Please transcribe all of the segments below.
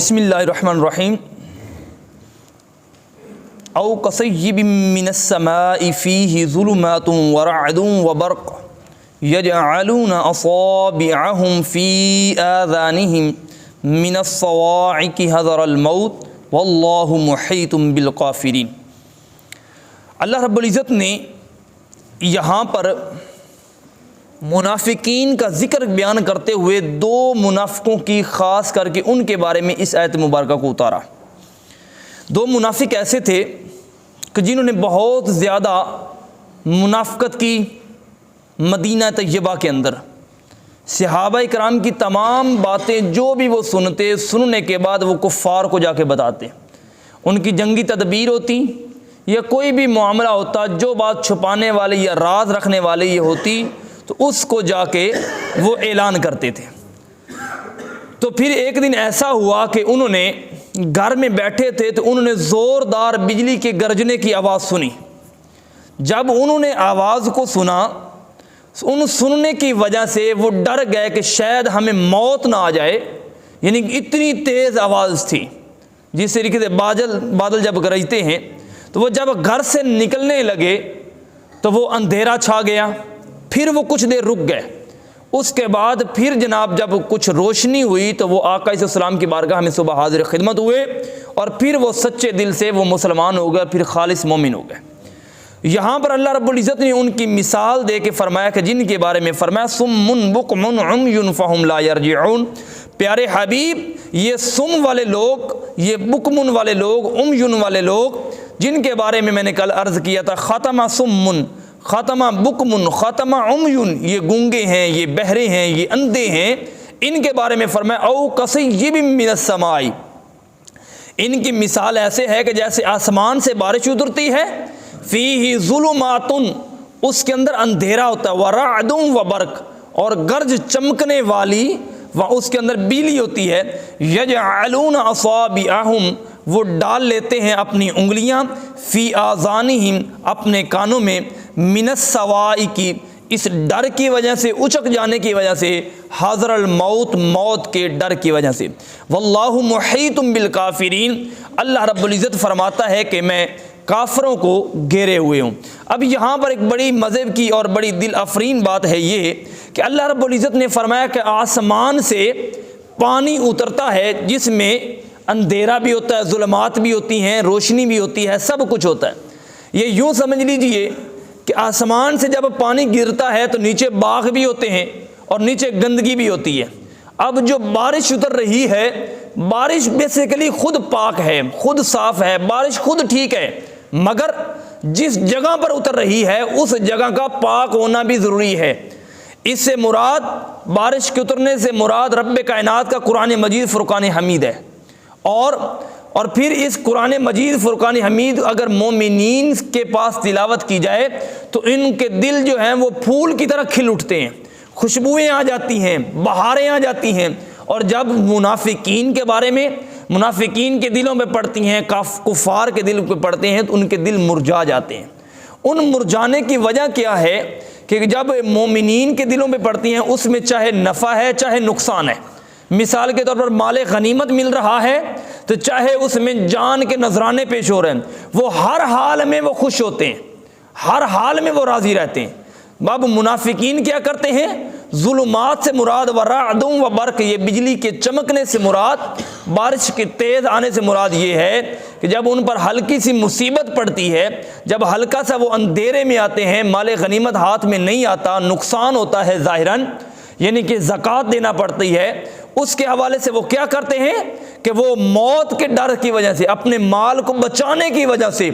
بسم اللہ الرحمن الرحیم او کصیب من السماء فیہ ظلمات ورعد وبرق یجعلون اصابعهم فی آذانہم من الصواعق حذر الموت واللہ محیط بالکافرین۔ اللہ رب العزت نے یہاں پر منافقین کا ذکر بیان کرتے ہوئے دو منافقوں کی خاص کر کے ان کے بارے میں اس آیت مبارکہ کو اتارا۔ دو منافق ایسے تھے کہ جنہوں نے بہت زیادہ منافقت کی مدینہ طیبہ کے اندر۔ صحابہ کرام کی تمام باتیں جو بھی وہ سننے کے بعد وہ کفار کو جا کے بتاتے۔ ان کی جنگی تدبیر ہوتی یا کوئی بھی معاملہ ہوتا، جو بات چھپانے والے یا راز رکھنے والے یہ ہوتی تو اس کو جا کے وہ اعلان کرتے تھے۔ تو پھر ایک دن ایسا ہوا کہ انہوں نے گھر میں بیٹھے تھے تو انہوں نے زوردار بجلی کے گرجنے کی آواز سنی۔ جب انہوں نے آواز کو سنا، ان سننے کی وجہ سے وہ ڈر گئے کہ شاید ہمیں موت نہ آ جائے، یعنی اتنی تیز آواز تھی۔ جس طریقے سے بادل جب گرجتے ہیں تو وہ جب گھر سے نکلنے لگے تو وہ اندھیرا چھا گیا، پھر وہ کچھ دیر رک گئے، اس کے بعد پھر جناب جب کچھ روشنی ہوئی تو وہ آقا علیہ السلام کی بارگاہ میں صبح حاضر خدمت ہوئے اور پھر وہ سچے دل سے وہ مسلمان ہو گئے، پھر خالص مومن ہو گئے۔ یہاں پر اللہ رب العزت نے ان کی مثال دے کے فرمایا کہ جن کے بارے میں فرمایا صم بکم عمی فہم لا یرجعون۔ پیارے حبیب، یہ سم والے لوگ، یہ بکمن والے لوگ، عمیون والے لوگ جن کے بارے میں میں نے کل عرض کیا تھا، ختمہ سمن، ختمہ بکمن، ختمہ عمیون، یہ گونگے ہیں، یہ بہرے ہیں، یہ اندھے ہیں۔ ان کے بارے میں فرمایا او کصیب من السماء، ان کی مثال ایسے ہے کہ جیسے آسمان سے بارش اترتی ہے، فیہ ظلمات، اس کے اندر اندھیرا ہوتا ہے، ورعد وبرق، اور گرج چمکنے والی، اس کے اندر بجلی ہوتی ہے، یجعلون اصابعهم، وہ ڈال لیتے ہیں اپنی انگلیاں، فی آذانہم، اپنے کانوں میں، من الصواعق، اس ڈر کی وجہ سے، اچک جانے کی وجہ سے، حذر الموت، موت کے ڈر کی وجہ سے۔ واللہ محیط بالکافرین، اللہ رب العزت فرماتا ہے کہ میں کافروں کو گھیرے ہوئے ہوں۔ اب یہاں پر ایک بڑی مذہب کی اور بڑی دل افرین بات ہے یہ کہ اللہ رب العزت نے فرمایا کہ آسمان سے پانی اترتا ہے جس میں اندھیرا بھی ہوتا ہے، ظلمات بھی ہوتی ہیں، روشنی بھی ہوتی ہے، سب کچھ ہوتا ہے۔ یہ یوں سمجھ لیجئے کہ آسمان سے جب پانی گرتا ہے تو نیچے باغ بھی ہوتے ہیں اور نیچے گندگی بھی ہوتی ہے۔ اب جو بارش اتر رہی ہے، بارش بیسیکلی خود پاک ہے، خود صاف ہے، بارش خود ٹھیک ہے، مگر جس جگہ پر اتر رہی ہے اس جگہ کا پاک ہونا بھی ضروری ہے۔ اس سے مراد، بارش کے اترنے سے مراد رب کائنات کا قرآن مجید فرقان حمید ہے، اور پھر اس قرآن مجید فرقان حمید اگر مومنین کے پاس تلاوت کی جائے تو ان کے دل جو ہیں وہ پھول کی طرح کھل اٹھتے ہیں، خوشبوئیں آ جاتی ہیں، بہاریں آ جاتی ہیں۔ اور جب منافقین کے بارے میں، منافقین کے دلوں پہ پڑتی ہیں، کفار کے دل پہ پڑتے ہیں تو ان کے دل مرجھا جاتے ہیں۔ ان مرجھانے کی وجہ کیا ہے کہ جب مومنین کے دلوں پہ پڑتی ہیں اس میں چاہے نفع ہے چاہے نقصان ہے۔ مثال کے طور پر مال غنیمت مل رہا ہے تو چاہے اس میں جان کے نذرانے پیش ہو رہے ہیں، وہ ہر حال میں وہ خوش ہوتے ہیں، ہر حال میں وہ راضی رہتے ہیں۔ اب منافقین کیا کرتے ہیں؟ ظلمات سے مراد ورعد وبرق، یہ بجلی کے چمکنے سے مراد، بارش کے تیز آنے سے مراد یہ ہے کہ جب ان پر ہلکی سی مصیبت پڑتی ہے، جب ہلکا سا وہ اندھیرے میں آتے ہیں، مال غنیمت ہاتھ میں نہیں آتا، نقصان ہوتا ہے ظاہراً، یعنی کہ زکوٰۃ دینا پڑتی ہے، اس کے حوالے سے وہ کیا کرتے ہیں کہ وہ موت کے ڈر کی وجہ سے، اپنے مال کو بچانے کی وجہ سے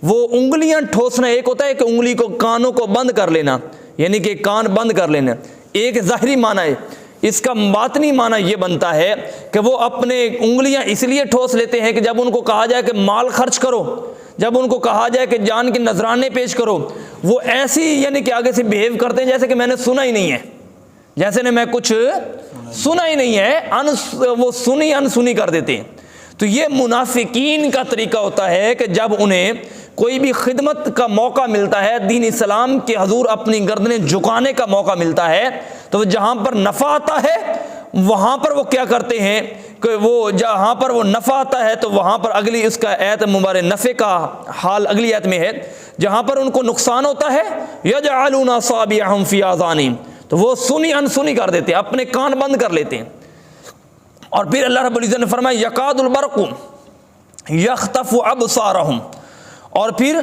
وہ انگلیاں ٹھوسنا، ایک ہوتا ہے کہ انگلی کو، کانوں کو بند کر لینا، یعنی کہ کان بند کر لینا، ایک ظاہری معنی ہے، اس کا باطنی معنی یہ بنتا ہے کہ وہ اپنے انگلیاں اس لیے ٹھوس لیتے ہیں کہ جب ان کو کہا جائے کہ مال خرچ کرو، جب ان کو کہا جائے کہ جان کے نذرانے پیش کرو، وہ ایسی یعنی کہ آگے سے بیہیو کرتے ہیں جیسے کہ میں نے سنا ہی نہیں ہے، جیسے نے میں کچھ سنا ہی نہیں ہے، وہ سنی انسنی کر دیتے ہیں۔ تو یہ منافقین کا طریقہ ہوتا ہے کہ جب انہیں کوئی بھی خدمت کا موقع ملتا ہے، دین اسلام کے حضور اپنی گردنیں جھکانے کا موقع ملتا ہے، تو جہاں پر نفع آتا ہے وہاں پر وہ کیا کرتے ہیں کہ وہ جہاں پر وہ نفع آتا ہے تو وہاں پر اگلی اس کا آیت مبارک نفع کا حال اگلی آیت میں ہے، جہاں پر ان کو نقصان ہوتا ہے یجعلون اصابعهم فی آذانہم، تو وہ سنی انسنی کر دیتے ہیں، اپنے کان بند کر لیتے ہیں۔ اور پھر اللہ رب العزت نے فرمایا یکاد البرق یخطف ابصارہم، اور پھر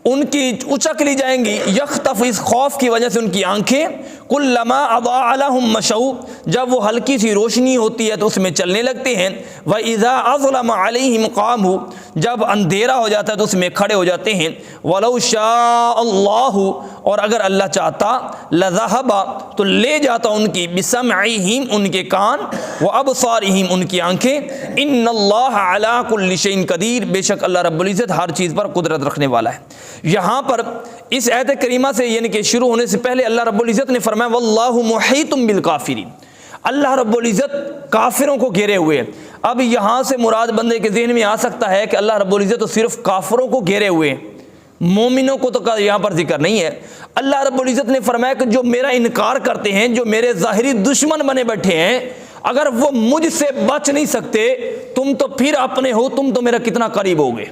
ان کی اچک لی جائیں گی، یخطف اس خوف کی وجہ سے ان کی آنکھیں، کلما اضاء لهم مشوا، جب وہ ہلکی سی روشنی ہوتی ہے تو اس میں چلنے لگتے ہیں، وَإِذَا أَظْلَمَ عَلَيْهِمْ قَامُوا، جب اندھیرا ہو جاتا ہے تو اس میں کھڑے ہو جاتے ہیں، وَلَوْ شَاءَ اللَّهُ، اور اگر اللہ چاہتا، لَذَهَبَ، تو لے جاتا ان کی، بِسَمْعِهِمْ، ان کے کان، وَأَبْصَارِهِمْ، ان کی آنکھیں، إِنَّ اللَّهَ عَلَى كُلِّ شَيْءٍ قَدِيرٌ، بے شک اللہ رب العزت ہر چیز پر قدرت رکھنے والا ہے۔ یہاں پر اس آیت کریمہ سے یعنی کہ شروع ہونے سے پہلے اللہ رب العزت نے فرمایا واللہ محیط بالکافرین، اللہ رب العزت کافروں کو گھیرے ہوئے۔ اب یہاں سے مراد بندے کے ذہن میں آ سکتا ہے کہ اللہ رب العزت تو صرف کافروں کو گھیرے ہوئے، مومنوں کو تو یہاں پر ذکر نہیں ہے۔ اللہ رب العزت نے فرمایا کہ جو میرا انکار کرتے ہیں، جو میرے ظاہری دشمن بنے بیٹھے ہیں، اگر وہ مجھ سے بچ نہیں سکتے، تم تو پھر اپنے ہو، تم تو میرا کتنا قریب ہوگے۔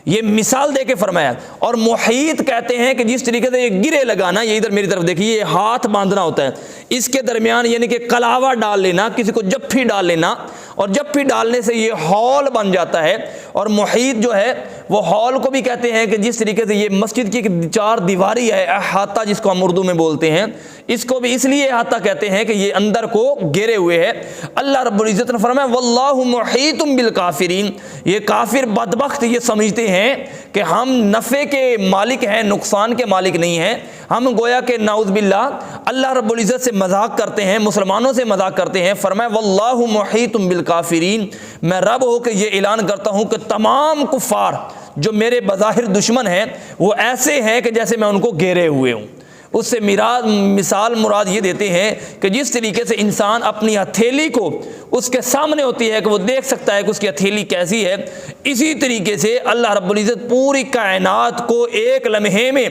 یہ مثال دے کے فرمایا۔ اور محیط کہتے ہیں کہ جس طریقے سے یہ گرے لگانا، یہ ادھر میری طرف دیکھیے، یہ ہاتھ باندھنا ہوتا ہے، اس کے درمیان یعنی کہ کلاوا ڈال لینا، کسی کو جپھی ڈال لینا، اور جپھی ڈالنے سے یہ ہال بن جاتا ہے۔ اور محیط جو ہے وہ ہال کو بھی کہتے ہیں کہ جس طریقے سے یہ مسجد کی چار دیواری ہے، احاطہ جس کو ہم اردو میں بولتے ہیں، اس کو بھی اس لیے احاطہ کہتے ہیں کہ یہ اندر کو گھیرے ہوئے ہے۔ اللہ رب العزت نے فرمایا واللہ محیط بالکافرین، یہ کافر بدبخت یہ سمجھتے ہیں کہ ہم نفع کے مالک ہیں، نقصان کے مالک نہیں ہیں، ہم گویا کہ نعوذ باللہ اللہ رب العزت سے مذاق کرتے ہیں، مسلمانوں سے مذاق کرتے ہیں۔ فرمایا واللہ محیط بالکافرین، میں رب ہو کہ یہ اعلان کرتا ہوں کہ تمام کفار جو میرے بظاہر دشمن ہیں وہ ایسے ہیں کہ جیسے میں ان کو گھیرے ہوئے ہوں۔ اس سے مثال مراد یہ دیتے ہیں کہ جس طریقے سے انسان اپنی ہتھیلی کو اس کے سامنے ہوتی ہے کہ وہ دیکھ سکتا ہے کہ اس کی ہتھیلی کیسی ہے، اسی طریقے سے اللہ رب العزت پوری کائنات کو ایک لمحے میں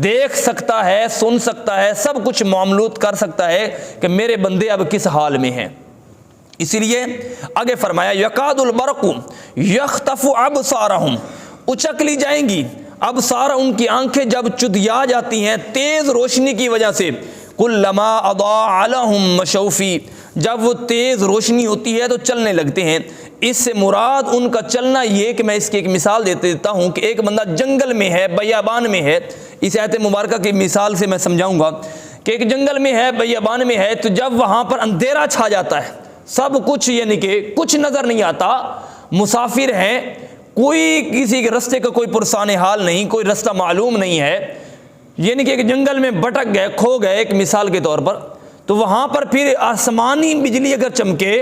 دیکھ سکتا ہے، سن سکتا ہے، سب کچھ معاملات کر سکتا ہے کہ میرے بندے اب کس حال میں ہیں۔ اسی لیے آگے فرمایا یکاد البرق یخطف ابصارہم، اچک لی جائیں گی ابصار، ان کی آنکھیں جب چدیا جاتی ہیں تیز روشنی کی وجہ سے، کلما اضاء لهم مشوا فیہ، جب وہ تیز روشنی ہوتی ہے تو چلنے لگتے ہیں۔ اس سے مراد ان کا چلنا یہ کہ میں اس کی ایک مثال دیتا ہوں کہ ایک بندہ جنگل میں ہے، بیابان میں ہے، اس آیت مبارکہ کی مثال سے میں سمجھاؤں گا کہ ایک جنگل میں ہے، بیابان میں ہے، تو جب وہاں پر اندھیرا چھا جاتا ہے، سب کچھ یعنی کہ کچھ نظر نہیں آتا، مسافر ہیں، کوئی کسی کے رستے کا کوئی پرسان حال نہیں، کوئی رستہ معلوم نہیں ہے، یعنی کہ ایک جنگل میں بھٹک گئے، کھو گئے ایک مثال کے طور پر، تو وہاں پر پھر آسمانی بجلی اگر چمکے،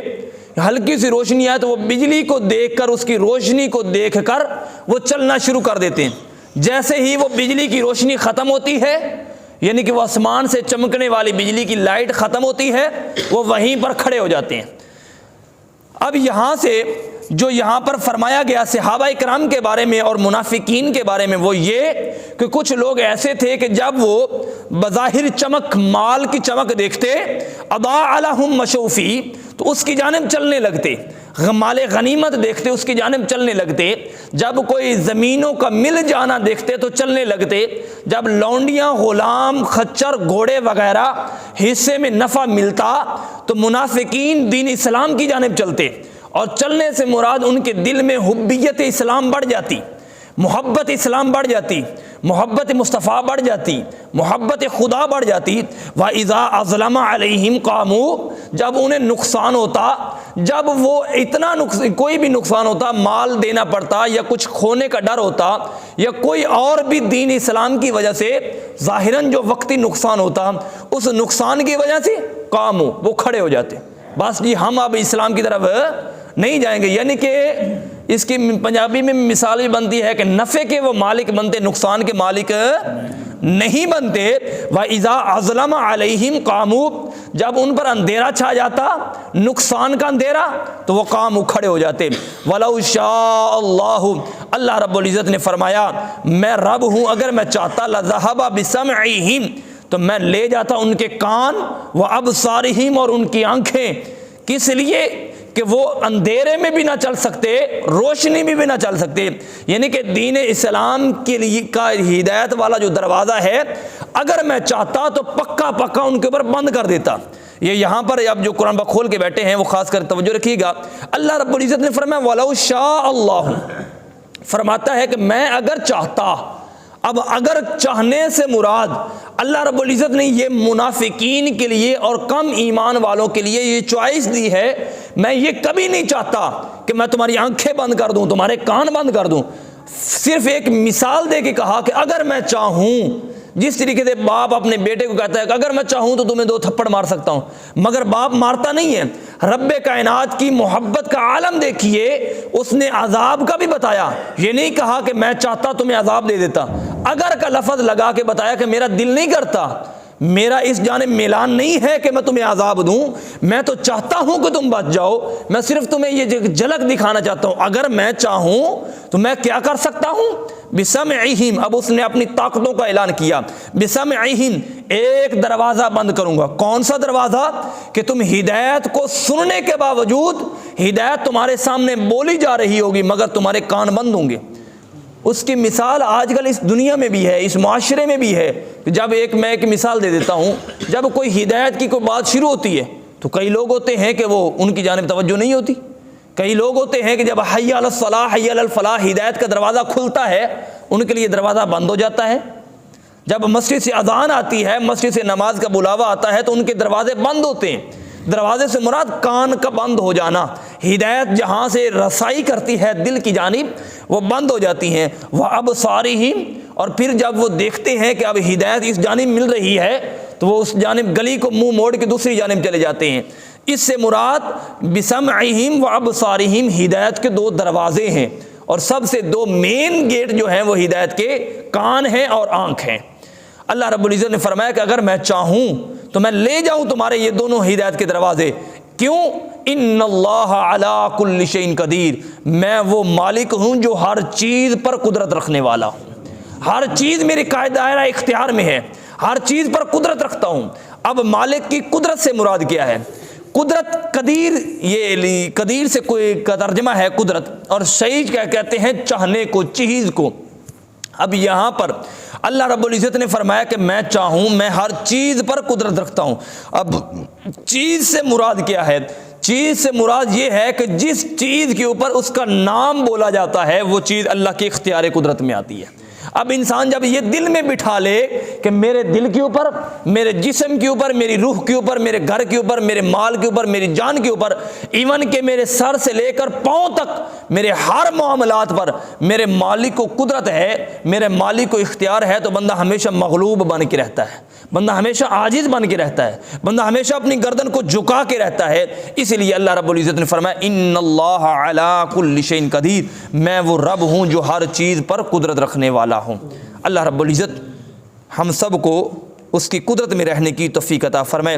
ہلکی سی روشنی آئے تو وہ بجلی کو دیکھ کر، اس کی روشنی کو دیکھ کر وہ چلنا شروع کر دیتے ہیں۔ جیسے ہی وہ بجلی کی روشنی ختم ہوتی ہے، یعنی کہ وہ آسمان سے چمکنے والی بجلی کی لائٹ ختم ہوتی ہے، وہ وہیں پر کھڑے ہو جاتے ہیں۔ اب یہاں سے جو یہاں پر فرمایا گیا صحابہ کرام کے بارے میں اور منافقین کے بارے میں وہ یہ کہ کچھ لوگ ایسے تھے کہ جب وہ بظاہر چمک، مال کی چمک دیکھتے، اضاء لهم مشوا فیہ، تو اس کی جانب چلنے لگتے، مال غنیمت دیکھتے اس کی جانب چلنے لگتے، جب کوئی زمینوں کا مل جانا دیکھتے تو چلنے لگتے، جب لونڈیاں، غلام، خچر، گھوڑے وغیرہ حصے میں نفع ملتا تو منافقین دین اسلام کی جانب چلتے، اور چلنے سے مراد ان کے دل میں حبیت اسلام بڑھ جاتی، محبت اسلام بڑھ جاتی، محبت مصطفیٰ بڑھ جاتی، محبت خدا بڑھ جاتی۔ وَإِذَا أَظْلَمَ عَلَيْهِمْ قَامُوا، جب انہیں نقصان ہوتا، جب وہ اتنا کوئی بھی نقصان ہوتا، مال دینا پڑتا یا کچھ کھونے کا ڈر ہوتا یا کوئی اور بھی دین اسلام کی وجہ سے ظاہراً جو وقتی نقصان ہوتا، اس نقصان کی وجہ سے قاموا، وہ کھڑے ہو جاتے، بس جی ہم اب اسلام کی طرف نہیں جائیں گے۔ یعنی کہ اس کی پنجابی میں مثال بھی بنتی ہے کہ نفع کے وہ مالک بنتے، نقصان کے مالک نہیں بنتے۔ وَإِذَا أَظْلَمَ عَلَيْهِمْ قَامُوا، جب ان پر اندھیرا چھا جاتا، نقصان کا اندھیرا، تو وہ قاموا، کھڑے ہو جاتے۔ وَلَوْ شَاءَ اللَّهُ، اللہ رب العزت نے فرمایا میں رب ہوں، اگر میں چاہتا، لَذَهَبَ بِسَمْعِهِمْ، تو میں لے جاتا ان کے کان، وَأَبْصَارِهِمْ، اور ان کی آنکھیں، کس لیے کہ وہ اندھیرے میں بھی نہ چل سکتے، روشنی میں بھی نہ چل سکتے، یعنی کہ دین اسلام کے لیے کا ہدایت والا جو دروازہ ہے، اگر میں چاہتا تو پکا پکا ان کے اوپر بند کر دیتا۔ یہ یہاں پر اب جو قرآن پاک کھول کے بیٹھے ہیں وہ خاص کر توجہ رکھیے گا، اللہ رب العزت نے فرمایا وَلَوْ شَاءَ اللَّهُ، فرماتا ہے کہ میں اگر چاہتا۔ اب اگر چاہنے سے مراد اللہ رب العزت نے یہ منافقین کے لیے اور کم ایمان والوں کے لیے یہ چوائس دی ہے، میں یہ کبھی نہیں چاہتا کہ میں تمہاری آنکھیں بند کر دوں، تمہارے کان بند کر دوں۔ صرف ایک مثال دے کے کہا کہ اگر میں چاہوں، جس طریقے سے باپ اپنے بیٹے کو کہتا ہے کہ اگر میں چاہوں تو تمہیں 2 تھپڑ مار سکتا ہوں، مگر باپ مارتا نہیں ہے۔ رب کائنات کی محبت کا عالم دیکھیے، اس نے عذاب کا بھی بتایا، یہ نہیں کہا کہ میں چاہتا تمہیں عذاب دے دیتا، اگر کا لفظ لگا کے بتایا کہ میرا دل نہیں کرتا، میرا اس جانب میلان نہیں ہے کہ میں تمہیں عذاب دوں، میں تو چاہتا ہوں کہ تم بچ جاؤ، میں صرف تمہیں یہ جھلک دکھانا چاہتا ہوں، اگر میں چاہوں تو میں کیا کر سکتا ہوں؟ بسمعہم، اب اس نے اپنی طاقتوں کا اعلان کیا، بسمعہم، ایک دروازہ بند کروں گا۔ کون سا دروازہ؟ کہ تم ہدایت کو سننے کے باوجود ہدایت تمہارے سامنے بولی جا رہی ہوگی مگر تمہارے کان بند ہوں گے۔ اس کی مثال آج کل اس دنیا میں بھی ہے، اس معاشرے میں بھی ہے۔ جب میں ایک مثال دے دیتا ہوں، جب کوئی ہدایت کی کوئی بات شروع ہوتی ہے تو کئی لوگ ہوتے ہیں کہ وہ ان کی جانب توجہ نہیں ہوتی، کئی لوگ ہوتے ہیں کہ جب حی علی الصلاح حی علی الفلاح ہدایت کا دروازہ کھلتا ہے ان کے لیے دروازہ بند ہو جاتا ہے۔ جب مسجد سے اذان آتی ہے، مسجد سے نماز کا بلاوا آتا ہے تو ان کے دروازے بند ہوتے ہیں۔ دروازے سے مراد کان کا بند ہو جانا، ہدایت جہاں سے رسائی کرتی ہے دل کی جانب وہ بند ہو جاتی ہیں۔ وَأَبْصَارِهِمْ، اور پھر جب وہ دیکھتے ہیں کہ اب ہدایت اس جانب مل رہی ہے تو وہ اس جانب گلی کو منہ موڑ کے دوسری جانب چلے جاتے ہیں۔ اس سے مراد بِسَمْعِهِمْ وَأَبْصَارِهِمْ ہدایت کے 2 دروازے ہیں، اور سب سے 2 مین گیٹ جو ہیں وہ ہدایت کے کان ہیں اور آنکھ ہیں۔ اللہ رب العزت نے فرمایا کہ اگر میں چاہوں تو میں لے جاؤں تمہارے یہ دونوں ہدایت کے دروازے۔ کیوں؟ ان اللہ علی کل شیء قدیر، میں وہ مالک ہوں جو ہر چیز پر قدرت رکھنے والا ہوں، ہر چیز میرے قائد دائرہ اختیار میں ہے، ہر چیز پر قدرت رکھتا ہوں۔ اب مالک کی قدرت سے مراد کیا ہے؟ قدرت قدیر، یہ قدیر سے کوئی کا ترجمہ ہے قدرت، اور صحیح کیا کہتے ہیں؟ چاہنے کو، چیز کو۔ اب یہاں پر اللہ رب العزت نے فرمایا کہ میں چاہوں، میں ہر چیز پر قدرت رکھتا ہوں۔ اب چیز سے مراد کیا ہے؟ چیز سے مراد یہ ہے کہ جس چیز کے اوپر اس کا نام بولا جاتا ہے وہ چیز اللہ کے اختیار قدرت میں آتی ہے۔ اب انسان جب یہ دل میں بٹھا لے کہ میرے دل کے اوپر، میرے جسم کے اوپر، میری روح کے اوپر، میرے گھر کے اوپر، میرے مال کے اوپر، میری جان کے اوپر، ایون کہ میرے سر سے لے کر پاؤں تک میرے ہر معاملات پر میرے مالک کو قدرت ہے، میرے مالک کو اختیار ہے، تو بندہ ہمیشہ مغلوب بن کے رہتا ہے، بندہ ہمیشہ عاجز بن کے رہتا ہے، بندہ ہمیشہ اپنی گردن کو جھکا کے رہتا ہے۔ اس لیے اللہ رب العزت نے فرمایا ان اللہ علی کل شیء قدیر، میں وہ رب ہوں جو ہر چیز پر قدرت رکھنے والا ہوں۔ اللہ رب العزت ہم سب کو اس کی قدرت میں رہنے کی توفیق عطا فرمائے۔